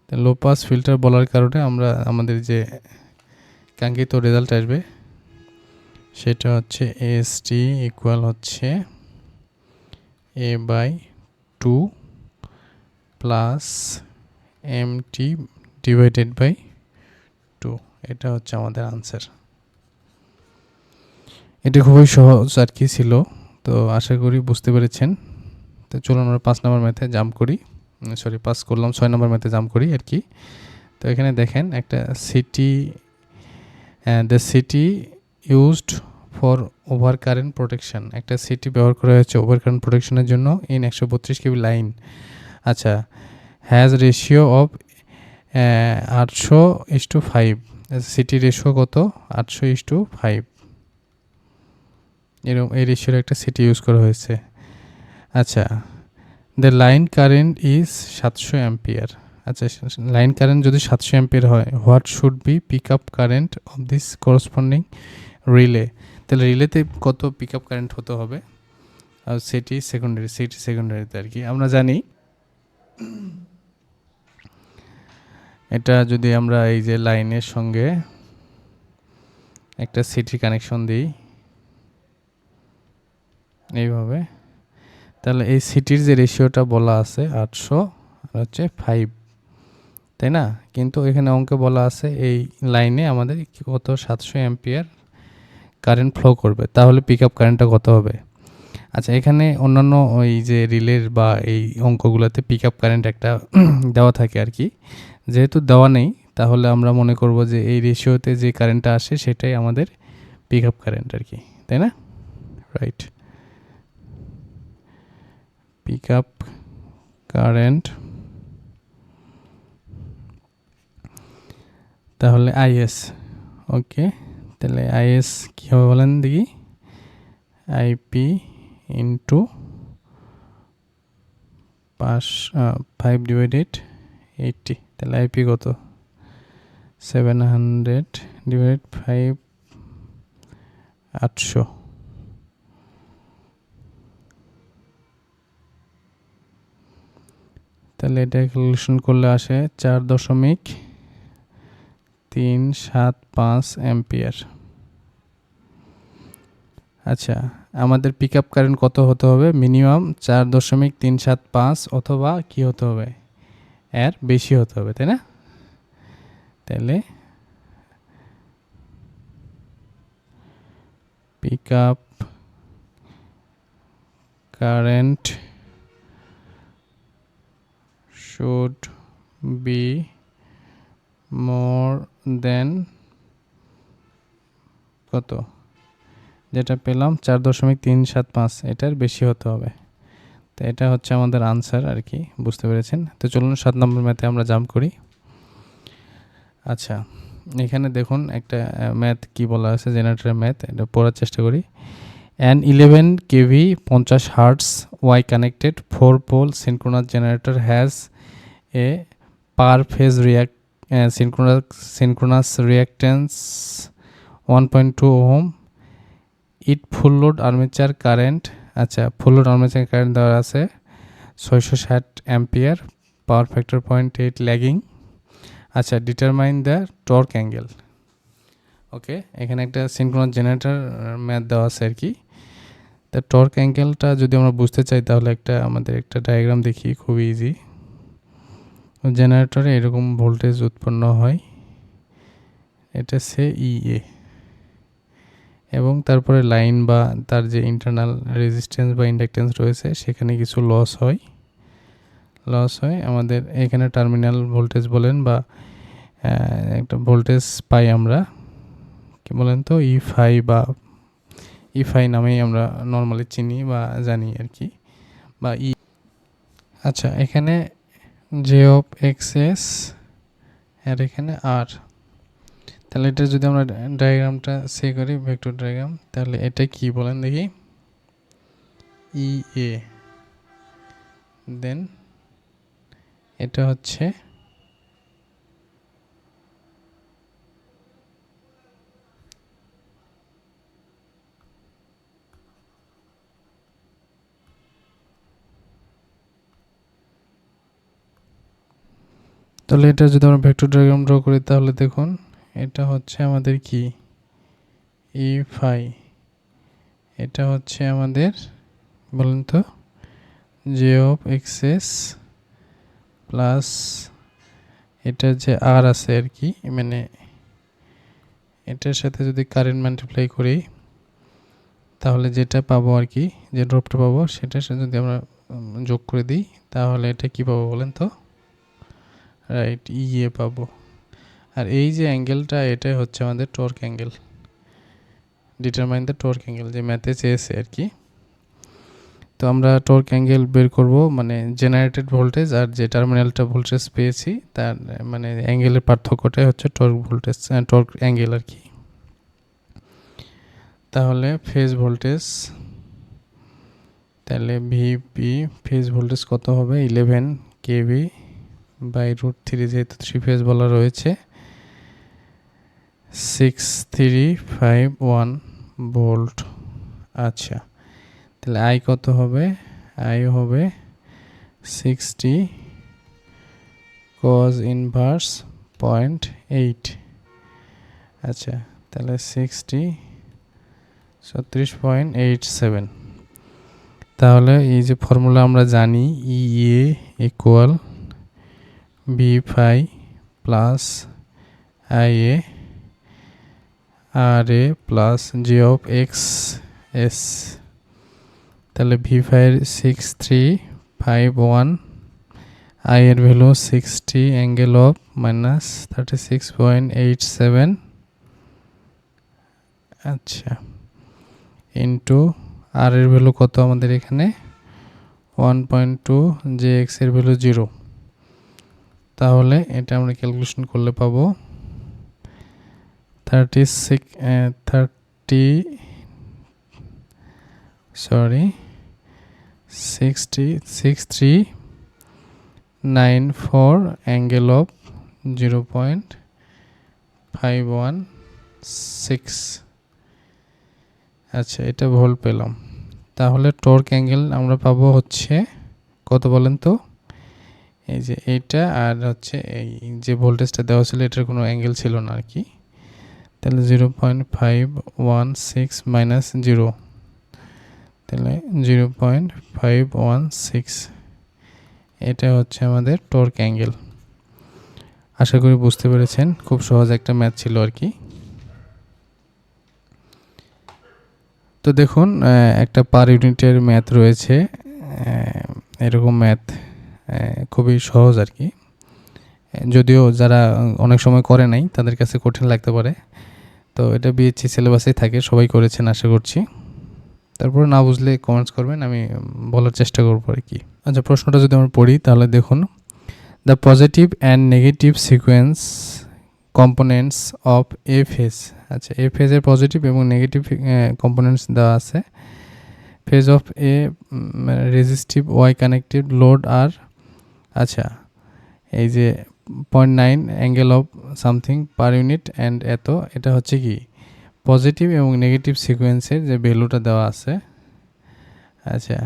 Low pass filter বলার কারণে আমরা আমাদের যে কাঙ্ক্ষিত রেজাল্ট আসবে সেটা হচ্ছে এসটি ইকুয়াল হচ্ছে a/2 plus MT divided by 2। এটা হচ্ছে আমাদের আনসার। এটা খুবই সহজ আর কি ছিল, তো আশা করি বুঝতে পেরেছেন। তো চলুন আমরা 5 নম্বর ম্যাথে জাম্প করি, সরি পাস করলাম, 6 নম্বর ম্যাথে জাম্প করি আর কি। তো এখানে দেখেন একটা city, the city used for over current protection, একটা সিটি ব্যবহার করা হয়েছে ওভার কারেন্ট প্রোটেকশনের জন্য ইন 132 কেবি লাইন। আচ্ছা, has ratio of 800:5, city ratio কত? 800:5, এরকম এই রেশিওর একটা সিটি ইউজ করা হয়েছে। আচ্ছা, the line current is 700 ampere. আচ্ছা, লাইন কারেন্ট যদি 700 অ্যাম্পিয়ার হয়, what should be pick up current of this corresponding relay? তাহলে রিলেতে কত পিক আপ কারেন্ট হতে হবে? আর সিটি সেকেন্ডারিতে আর কি আমরা জানি, এটা যদি আমরা এই যে লাইনের সঙ্গে একটা সিটি কানেকশন দিই এইভাবে, তাহলে এই সিটির যে রেশিওটা বলা আছে 800 আর হচ্ছে 5, তাই না? কিন্তু এখানে অঙ্কে বলা আছে এই লাইনে আমাদের কত 700 অ্যাম্পিয়ার কারেন্ট ফ্লো করবে, তাহলে পিক আপ কারেন্টটা কত হবে? আচ্ছা, এখানে অন্যান্য ওই যে রিলের বা এই অঙ্কগুলোতে পিক আপ কারেন্ট একটা দেওয়া থাকে আর কি, যেহেতু দেওয়া নেই তাহলে আমরা মনে করব যে এই রেশিওতে যে কারেন্টটা আসে সেটাই আমাদের পিক আপ কারেন্ট আর কি, তাই না? রাইট, পিক আপ কারেন্ট তাহলে আইএস। ওকে, তাহলে আইএস কী হবে বলেন দেখি? আইপি ইন্টু 5/80, তাহলে আইপি কত? 700/5, 800। তাহলে এটা ক্যালকুলেশন করলে আসে 4.375 অ্যাম্পিয়ার। আচ্ছা, আমাদের পিক আপ কারেন্ট কত হতে হবে? মিনিমাম 4.375 অথবা কি হতে হবে? এর বেশি হতে হবে, তাই না? তাহলে পিক আপ কারেন্ট should be more than কত? যেটা পেলাম 4.375, এটার বেশি হতে হবে। তো এটা হচ্ছে আমাদের আনসার আর কি, বুঝতে পেরেছেন? তো চলুন 7 নম্বর ম্যাথে আমরা জাম্প করি। আচ্ছা, এখানে দেখুন একটা ম্যাথ কি বলা আছে, জেনারেটরের ম্যাথ, এটা পড়ার চেষ্টা করি। An 11 kV 50 Hz Y connected 4-pole synchronous generator has a per phase synchronous reactance 1.2 ohm. It full load armature current, আচ্ছা ফুল লোড আর্মেচার কারেন্ট দেওয়া আছে 660 অ্যাম্পিয়ার, পাওয়ার ফ্যাক্টর 0.8 ল্যাগিং। আচ্ছা, ডিটারমাইন দ্য টর্ক অ্যাঙ্গেল। ওকে, এখানে একটা synchronous generator math দেওয়া আছে আর কি। তা টর্ক অ্যাঙ্গেলটা যদি আমরা বুঝতে চাই তাহলে আমাদের একটা ডায়াগ্রাম দেখি, খুবই ইজি। জেনারেটরে এরকম ভোল্টেজ উৎপন্ন হয়, এটা সে ইএ, এবং তারপরে লাইন বা তার যে ইন্টারনাল রেজিস্ট্যান্স বা ইন্ডাকটেন্স রয়েছে সেখানে কিছু লস হয়। আমাদের এখানে টার্মিনাল ভোল্টেজ বলেন বা একটা ভোল্টেজ পাই আমরা, কি বলেন তো, ইফাই বা ইফাই নামেই আমরা নর্মালি চিনি বা জানি আর কি, বা আচ্ছা এখানে জে অফ এক্স এস আর এখানে আর, তাহলে এটা যদি আমরা ডায়াগ্রামটা সে করি ভেক্টর ডায়াগ্রাম, তাহলে এটা কি বলেন দেখি, ই এ, দেন এটা হচ্ছে তাহলে এটা যদি আমরা ভেক্টর ডায়াগ্রাম ড্র করি তাহলে দেখুন এটা হচ্ছে আমাদের কি ই ফাই, এটা হচ্ছে আমাদের বলুন তো জে অফ এক্সএস প্লাস এটা যে আর আছে আর কি, মানে এটার সাথে যদি কারেন্ট মাল্টিপ্লাই করি তাহলে যেটা পাবো আর কি, যে ড্রপটা পাবো সেটার সাথে যদি আমরা যোগ করে দিই তাহলে এটা কি পাবো বলেন তো, রাইট ইয়ে পাবো। আর এই যে অ্যাঙ্গেলটা এটা হচ্ছে আমাদের torque angle, determine the torque angle যে ম্যাথে চেয়েছে আর কি। তো আমরা টর্ক অ্যাঙ্গেল বের করব, মানে জেনারেটেড ভোল্টেজ আর যে টার্মিনালটা ভোল্টেজ পেয়েছি তার মানে অ্যাঙ্গেলের পার্থক্যটাই হচ্ছে টর্ক ভোল্টেজ, টর্ক অ্যাঙ্গেল আর কি। তাহলে ফেজ ভোল্টেজ, তাহলে ভিপি ফেজ ভোল্টেজ কত হবে 11 কেভি বাই √3, যেহেতু 3 ফেজ বলা রয়েছে 6351 ভোল্ট। আচ্ছা তাহলে আই কত হবে, আই হবে 60 cos ইনভার্স 0.8। আচ্ছা তাহলে 36.87। তাহলে এই যে ফর্মুলা আমরা জানি E A equal B phi plus I A R A plus G of X S, তাহলে ভি ফাইয়ের 6351, আই এর ভ্যালু 60 অ্যাঙ্গেল অফ মাইনাস 36.87, আচ্ছা ইন্টু আর এর ভ্যালু কত আমাদের এখানে 1.2, যে এক্স এর ভ্যালু 0। তাহলে এটা আমরা ক্যালকুলেশন করলে পাবো 6394 অ্যাঙ্গেল অফ 0.516। আচ্ছা এটা ভোল্ট পেলাম। তাহলে টর্ক অ্যাঙ্গেল আমরা পাবো হচ্ছে কত বলেন তো, এই যে এইটা আর হচ্ছে এই যে ভোল্টেজটা দেওয়া ছিল এটার কোনো অ্যাঙ্গেল ছিল না আর কি, তাহলে 0.516 মাইনাস 0, তাহলে 0.516, এটা হচ্ছে আমাদের টর্ক অ্যাঙ্গেল। আশা করি বুঝতে পেরেছেন, খুব সহজ একটা ম্যাথ ছিল আর কি। তো দেখুন একটা পার ইউনিটের ম্যাথ রয়েছে, এরকম ম্যাথ খুবই সহজ আর কি, যদিও যারা অনেক সময় করে নাই তাদের কাছে কঠিন লাগতে পারে। তো এটা বিএসসি সিলেবাসেই থাকে, সবাই করেছেন আশা করছি। তারপরে না বুঝলে কমেন্টস করবেন, আমি বলার চেষ্টা করবো আর কি। আচ্ছা প্রশ্নটা যদি আমরা পড়ি তাহলে দেখুন, the positive and negative sequence components of A phase. আচ্ছা এ ফেজের পজিটিভ এবং নেগেটিভ কম্পোনেন্টস দেওয়া আছে। Phase of a resistive Y connected load আর, আচ্ছা এই যে 0.9 angle of something per unit and এত, এটা হচ্ছে কি পজিটিভ এবং নেগেটিভ সিকোয়েন্সের যে ভ্যালুটা দেওয়া আছে। আচ্ছা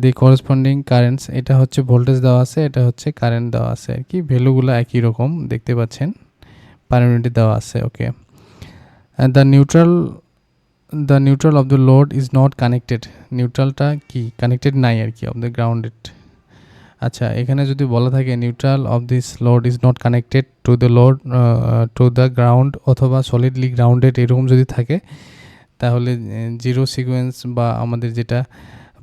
দি করেসপন্ডিং কারেন্টস, এটা হচ্ছে ভোল্টেজ দেওয়া আছে, এটা হচ্ছে কারেন্ট দেওয়া আছে আর কি, ভ্যালুগুলো একই রকম দেখতে পাচ্ছেন, পার ইউনিটে দেওয়া আছে। Okay, the neutral of the load is not connected, নিউট্রালটা কি কানেক্টেড নাই আর কি, অফ দ্য গ্রাউন্ডেড। আচ্ছা এখানে যদি বলা থাকে neutral of this load is not connected to the load to the ground অথবা সলিডলি গ্রাউন্ডেড এরকম যদি থাকে তাহলে জিরো সিকোয়েন্স বা আমাদের যেটা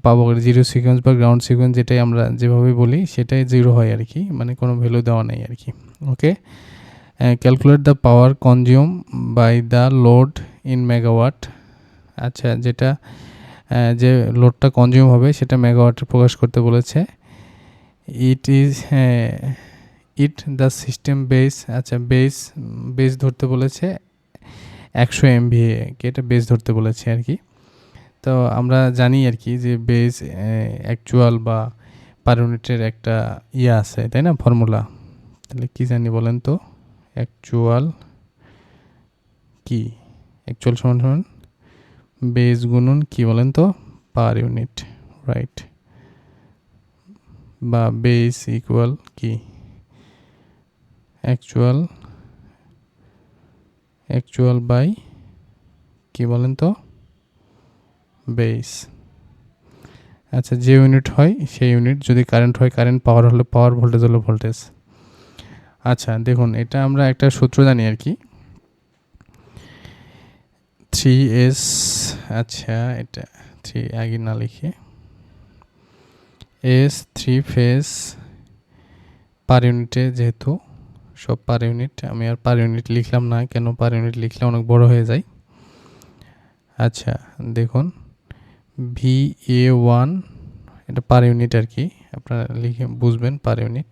পাবো জিরো সিকোয়েন্স বা গ্রাউন্ড সিকোয়েন্স যেটাই আমরা যেভাবে বলি সেটাই জিরো হয় আর কি, মানে কোনো ভ্যালু দেওয়া নেই আর কি। Okay, calculate the power consume by the load in megawatt. আচ্ছা, যেটা যে লোডটা কনজিউম হবে সেটা মেগাওয়াটে প্রকাশ করতে বলেছে। It is it the system base. আচ্ছা, বেস ধরতে বলেছে 100 MVA কে, এটা বেস ধরতে বলেছে আর কি। তো আমরা জানি আর কি যে বেস অ্যাকচুয়াল বা পার ইউনিটের একটা আছে, তাই না, ফর্মুলা। তাহলে কি জানি বলেন তো? অ্যাকচুয়াল কি? অ্যাকচুয়াল সমান সমান বেস গুণন কি বলেন তো? Per unit, right. বা বেস ইকুয়াল কি? অ্যাকচুয়াল বাই কি বলেন তো? বেস। আচ্ছা, যে ইউনিট হয় সেই ইউনিট, যদি কারেন্ট হয় কারেন্ট, পাওয়ার হলে পাওয়ার, ভোল্টেজ হলে ভোল্টেজ। আচ্ছা দেখুন, এটা আমরা একটা সূত্র জানি আর কি, 3S। আচ্ছা, এটা 3 আগে না লিখে S 3 ফেজ পার ইউনিটে, যেহেতু সব পার ইউনিট, আমি আর পার ইউনিট লিখলাম না, কেন পার ইউনিট লিখলে অনেক বড় হয়ে যায়। আচ্ছা দেখুন, VA1 এটা পার ইউনিট আর কি, আপনারা লিখে বুঝবেন, পার ইউনিট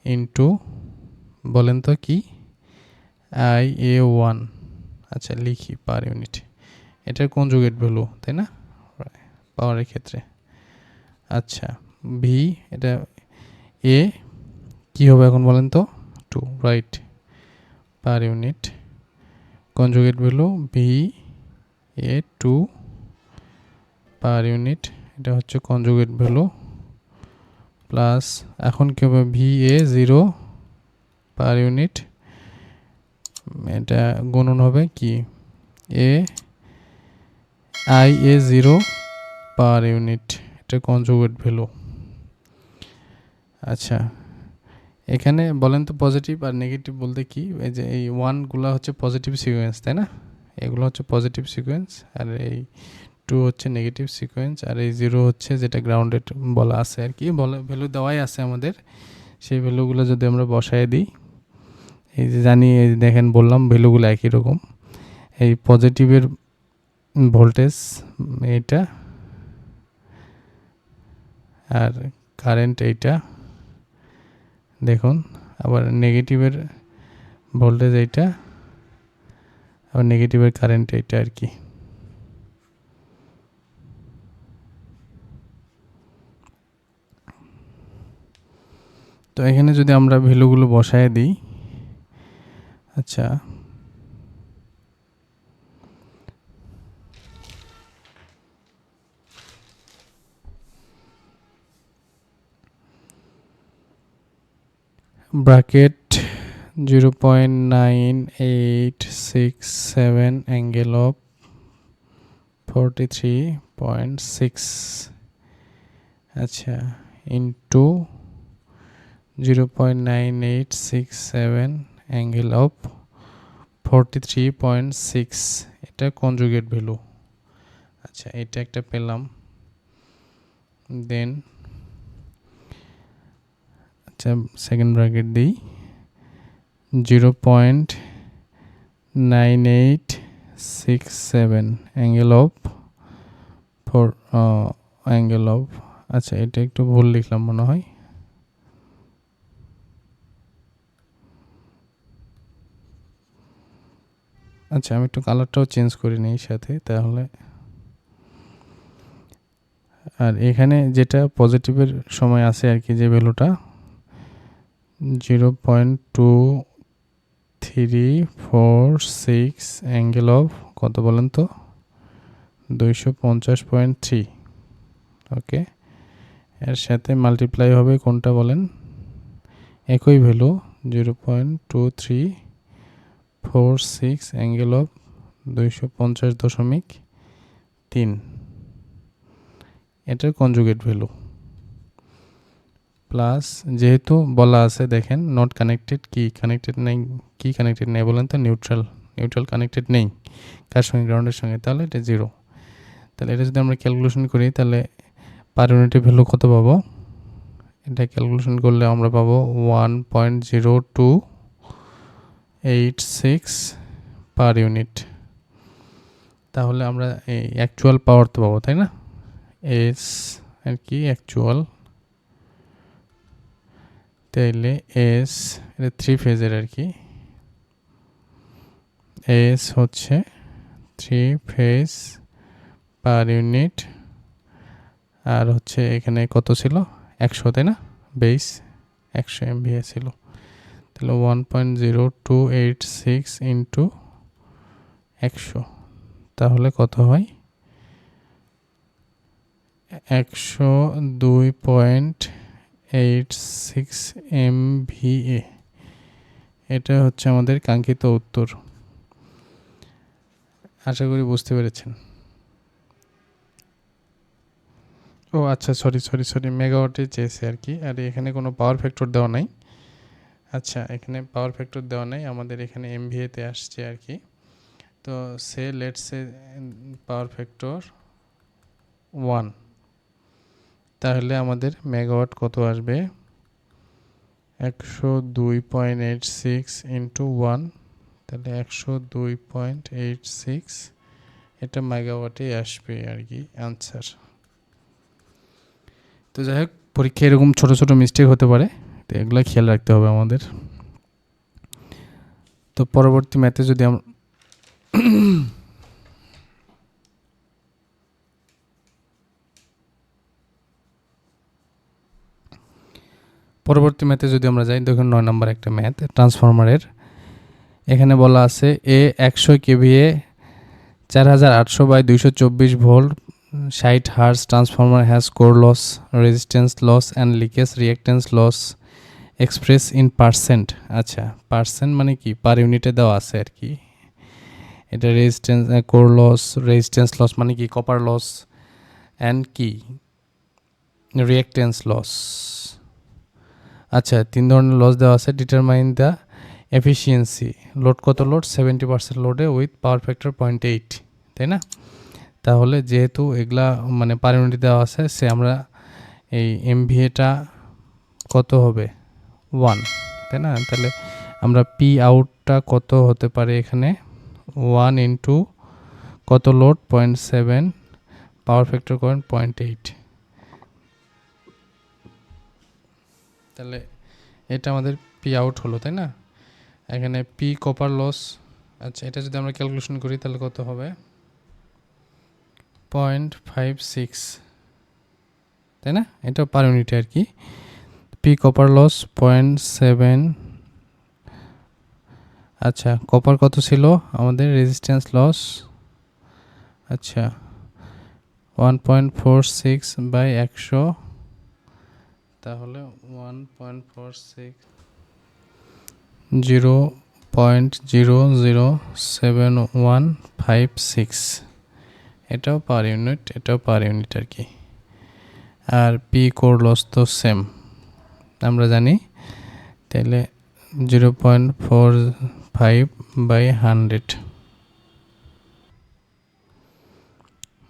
ইনটু বলেন তো কি? IA1। আচ্ছা লিখি পার ইউনিট, এটার কনজুগেট ভ্যালু, তাই না, পাওয়ারের ক্ষেত্রে। আচ্ছা, ভি, এটা এ কি হবে এখন বলেন তো? 2, right. Per unit conjugate value VA2 per unit, এটা হচ্ছে কনজুগেট ভ্যালু, প্লাস এখন কি হবে? VA0 পার ইউনিট, এটা গুণন হবে কি? IA0 পার ইউনিট, এটা কনজুগেট ভ্যালু। আচ্ছা, এখানে বলেন তো পজিটিভ আর নেগেটিভ বলতে কি? এই যে এই 1গুলো হচ্ছে পজিটিভ সিকোয়েন্স, তাই না, এগুলো হচ্ছে পজিটিভ সিকোয়েন্স, আর এই 2 হচ্ছে নেগেটিভ সিকোয়েন্স, আর এই 0 হচ্ছে যেটা গ্রাউন্ডেড বলা আছে আর কি, বলে ভ্যালু দেওয়াই আছে আমাদের। সেই ভ্যালুগুলো যদি আমরা বসায় দিই, এই যে জানি, এই দেখেন বললাম ভ্যালুগুলো একই রকম। এই পজিটিভের ভোল্টেজ এইটা, আর কারেন্ট এইটা, দেখুন। আবার নেগেটিভের ভোল্টেজ এইটা, আবার নেগেটিভের কারেন্ট এইটা আর কি। তো এখানে যদি আমরা ভ্যালুগুলো বসায় দিই, আচ্ছা ব্র্যাকেট 0.9867 অ্যাঙ্গেল অফ 43.6, আচ্ছা, ইন্টু 0.9867 অ্যাঙ্গেল অফ 43.6, এটা কনজুগেট ভ্যালু। আচ্ছা, এটা একটা পেলাম। দেন আচ্ছা, সেকেন্ড ব্র্যাকেট দিই, 0.9867 অ্যাঙ্গেল অফ অ্যাঙ্গেল অফ, আচ্ছা এটা একটু ভুল লিখলাম মনে হয়। আচ্ছা, আমি একটু কালারটাও চেঞ্জ করে নিই সাথে তাহলে। আর এখানে যেটা পজিটিভের সময় আছে আর কি, যে ভ্যালুটা 0.2346 অ্যাঙ্গেল অফ কত বলেন তো? 250.3। ওকে, এর সাথে মাল্টিপ্লাই হবে কোনটা বলেন? একই ভ্যালু 0.2346 অ্যাঙ্গেল অফ 250.3, এটার কনজুগেট ভ্যালু, প্লাস যেহেতু বলা আছে দেখেন নট কানেক্টেড, কি কানেক্টেড নেই, কি কানেক্টেড নেই বলেন তো? নিউট্রাল কানেক্টেড নেই, কার সঙ্গে? গ্রাউন্ডের সঙ্গে, তাহলে এটা 0। তাহলে এটা যদি আমরা ক্যালকুলেশন করি তাহলে পার ইউনিটের ভ্যালু কত পাবো? এটা ক্যালকুলেশন করলে আমরা পাবো 1.0286 পার ইউনিট। তাহলে আমরা এই অ্যাকচুয়াল পাওয়ার তো পাবো, তাই না? এস আর কি অ্যাকচুয়াল, তাইলে এস এটা 3 ফেজের আর কি, এস হচ্ছে 3 ফেজ পার ইউনিট, আর হচ্ছে এখানে কত ছিল 100, তাই না? বেস 100 MVA ছিল, তাহলে 1.0286 ইন্টু 100, তাহলে কত হয় 102.86 MVA। এটা হচ্ছে আমাদের কাঙ্ক্ষিত উত্তর। আশা করি বুঝতে পেরেছেন। ও আচ্ছা, সরি মেগাওয়াটে চেয়েছে আর কি, আর এখানে কোনো পাওয়ার ফ্যাক্টর দেওয়া নাই। আচ্ছা, এখানে পাওয়ার ফ্যাক্টর দেওয়া নাই, আমাদের এখানে এমভিএতে আসছে আর কি। তো লেটস সে পাওয়ার ফ্যাক্টর 1, তাহলে আমাদের মেগাওয়াট কত আসবে 102.86 ইন্টু 1, তাহলে 102.86, এটা মেগাওয়াটে আসবে আর কি অ্যান্সার। তো যাই হোক, পরীক্ষায় এরকম ছোট ছোট মিস্টেক হতে পারে, তো এগুলো খেয়াল রাখতে হবে আমাদের। তো পরবর্তী ম্যাথে যদি আমরা যাই, দেখুন 9 নম্বর একটা ম্যাথ ট্রান্সফরমারের। এখানে বলা আছে a 100 kVA 4800/224 volt 60 hertz transformer has core loss, resistance loss and leakage reactance loss express in percent. আচ্ছা, পার্সেন্ট মানে কি পার ইউনিটে দেওয়া আছে আর কি। এটা resistance core loss, resistance loss মানে কি কপার লস, অ্যান্ড কি রিঅ্যাক্ট্যান্স লস। আচ্ছা, 3 ধরনের লস দেওয়া আছে। ডিটারমাইন দ্য এফিসিয়েন্সি, লোড কত লোড 70% লোডে উইথ পাওয়ার ফ্যাক্টর 0.8, তাই না? তাহলে যেহেতু এগুলা মানে পার ইউনিট দেওয়া আছে, সে আমরা এই এমভিএটা কত হবে 1, তাই না? তাহলে আমরা পি আউটটা কত হতে পারে এখানে 1 ইন্টু কত লোড 0.7, পাওয়ার ফ্যাক্টর করেন 0.8, তাহলে এটা আমাদের পি আউট হলো, তাই না? এখানে পি কপার লস, আচ্ছা এটা যদি আমরা ক্যালকুলেশন করি তাহলে কত হবে 0.56, তাই না? এটা পার ইউনিটে আর কি। পি কপার লস 0.7, আচ্ছা কপার কত ছিল আমাদের রেজিস্ট্যান্স লস, আচ্ছা 1.46/100, তাহলে 1.46 0.007156, এটাও পার ইউনিট, এটাও পার ইউনিট আর কি। আর পি কোর লস তো সেম আমরা জানি, তাহলে 0.45/100,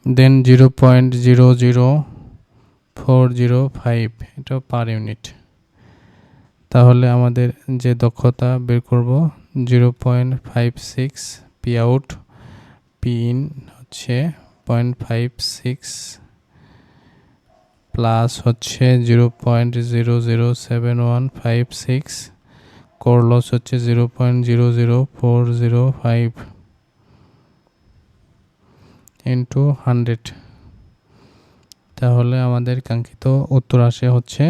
দেন 0.00405, এটাও পার ইউনিট। তাহলে আমাদের যে দক্ষতা বের করব 0.56, পি আউট পি ইন হচ্ছে 0.56 প্লাস হচ্ছে 0.007156, কোর লস হচ্ছে 0.00405 ইন্টু 100, তাহলে আমাদের কাঙ্ক্ষিত উত্তর আসে হচ্ছে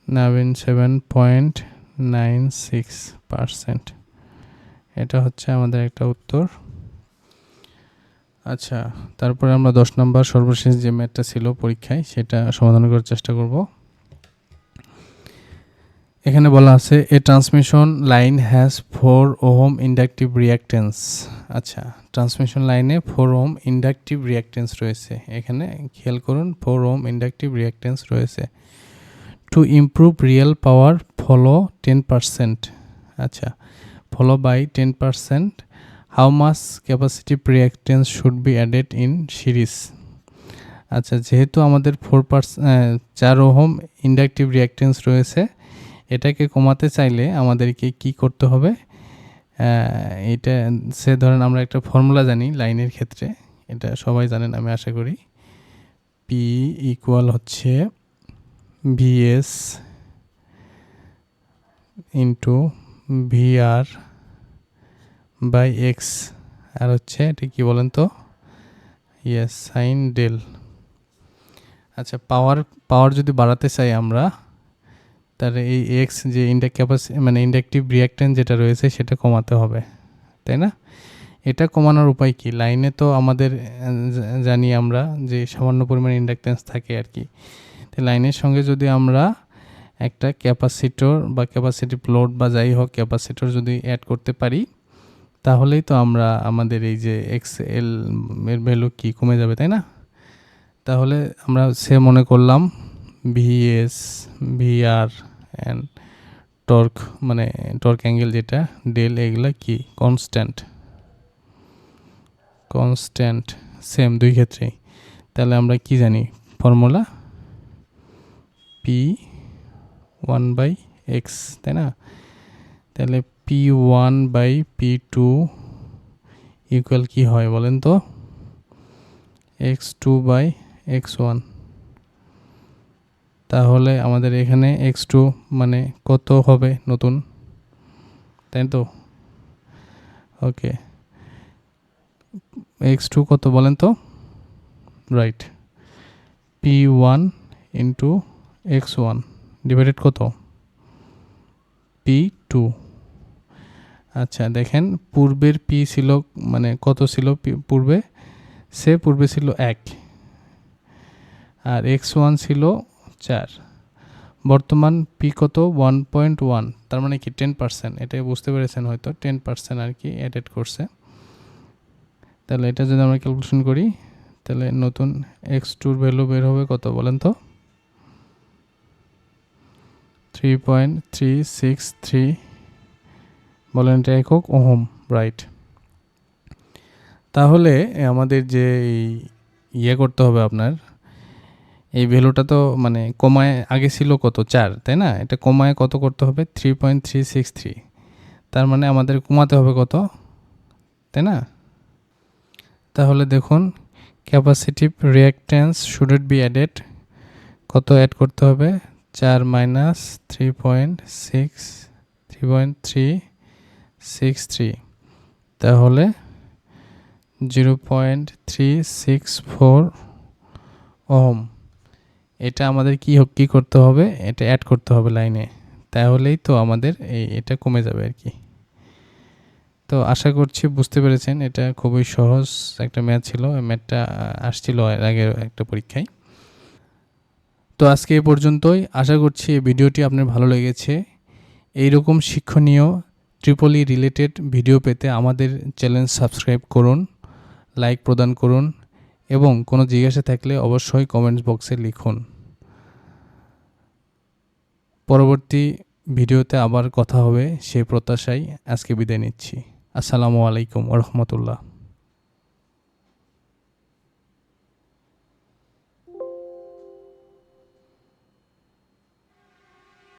97.96%। এটা হচ্ছে আমাদের একটা উত্তর। আচ্ছা, তারপরে আমরা 10 নম্বর সর্বশেষ যে ম্যাথটা ছিল পরীক্ষায় সেটা সমাধান করার চেষ্টা করব। এখানে বলা আছে a transmission line has 4 ohm inductive reactance. আচ্ছা, ট্রান্সমিশন লাইনে 4 ওহম ইন্ডাকটিভ রিঅ্যাক্ট্যান্স রয়েছে, এখানে খেয়াল করুন 4 ওহম ইন্ডাকটিভ রিঅ্যাক্ট্যান্স রয়েছে। To improve real power follow 10%, আচ্ছা follow by 10%, how much capacitive reactance should be added in series. আচ্ছা, যেহেতু আমাদের 4 ওহম ইন্ডাকটিভ রিঅ্যাকট্যান্স রয়েছে, এটাকে কমাতে চাইলে আমাদেরকে কি করতে হবে? এটা ধরেন আমরা একটা ফর্মুলা জানি লাইনের ক্ষেত্রে, এটা সবাই জানেন আমি আশা করি। পি ইকুয়াল হচ্ছে VS into VR by X, আর হচ্ছে এটা কি বলেন তো? Yes, sine del. আচ্ছা, পাওয়ার যদি বাড়াতে চাই আমরা, তাহলে এই এক্স যে ইন্ডাকটিভ রিঅ্যাকট্যান্স যেটা রয়েছে সেটা কমাতে হবে, তাই না? এটা কমানোর উপায় কি? লাইনে তো আমাদের জানি আমরা যে সামান্য পরিমাণ ইন্ডাকট্যান্স থাকে আর কি। তো লাইনের সঙ্গে যদি আমরা একটা ক্যাপাসিটর বা ক্যাপাসিটিভ লোড বা যাই হোক ক্যাপাসিটর যদি অ্যাড করতে পারি, তাহলেই তো আমরা আমাদের এই যে এক্স এল এর ভ্যালু কি কমে যাবে, তাই না? তাহলে আমরা মনে করলাম VS, VR and torque angle যেটা ডেল, এগুলা কি কনস্ট্যান্ট সেম দুই ক্ষেত্রেই। তাহলে আমরা কি জানি ফর্মুলা? পি 1/x, তাই না? তাহলে P1/P2 ইকুয়াল কি হয় বলেন তো? x2/x1। তাহলে আমাদের এখানে x2 মানে কত হবে নতুন, তাই তো? ওকে, x2 কত বলেন তো? Right, P1 into x1 divided কত? P2। আচ্ছা দেখেন, পূর্বের P ছিল কত ছিল পূর্বে? পূর্বে ছিল 1, আর x1 ছিল 4। বর্তমান P কত? 1.1, তার মানে কি 10%। এটাই বুঝতে পেরেছেন হয়তো, 10% আর কি অ্যাডেড করছে। তাহলে এটা যদি আমরা ক্যালকুলেশন করি, তাহলে নতুন x2 ভ্যালু বের হবে কত বলেন তো? 3.363 বলেন, এটা একক ওহম, রাইট। তাহলে আমাদের যে করতে হবে আপনার, এই ভ্যালুটা তো কমায় আগে ছিল কত? 4, তাই না? এটা কমায় কত করতে হবে? 3.363। তার মানে আমাদের কমাতে হবে কত, তাই না? তাহলে দেখুন, capacitive reactance should be added, কত অ্যাড করতে হবে? 4 মাইনাস 3.63, তাহলে 0.364 ওহম। এটা আমাদের কি করতে হবে? এটা অ্যাড করতে হবে লাইনে, তাহলেই তো আমাদের এটা কমে যাবে আর কি। তো আশা করছি বুঝতে পেরেছেন। এটা খুবই সহজ একটা ম্যাথ ছিল, ম্যাথটা আসছিল এর আগের একটা পরীক্ষায়। তো আজকে এই পর্যন্তই। আশা করছি এই ভিডিওটি আপনার ভালো লেগেছে। এইরকম শিক্ষণীয় ট্রিপলি রিলেটেড ভিডিও পেতে আমাদের চ্যানেল সাবস্ক্রাইব করুন, লাইক প্রদান করুন, এবং কোনো জিজ্ঞাসা থাকলে অবশ্যই কমেন্টস বক্সে লিখুন। পরবর্তী ভিডিওতে আবার কথা হবে সেই প্রত্যাশায় আজকে বিদায় নিচ্ছি। আসসালামু আলাইকুম ওয়া রাহমাতুল্লাহ।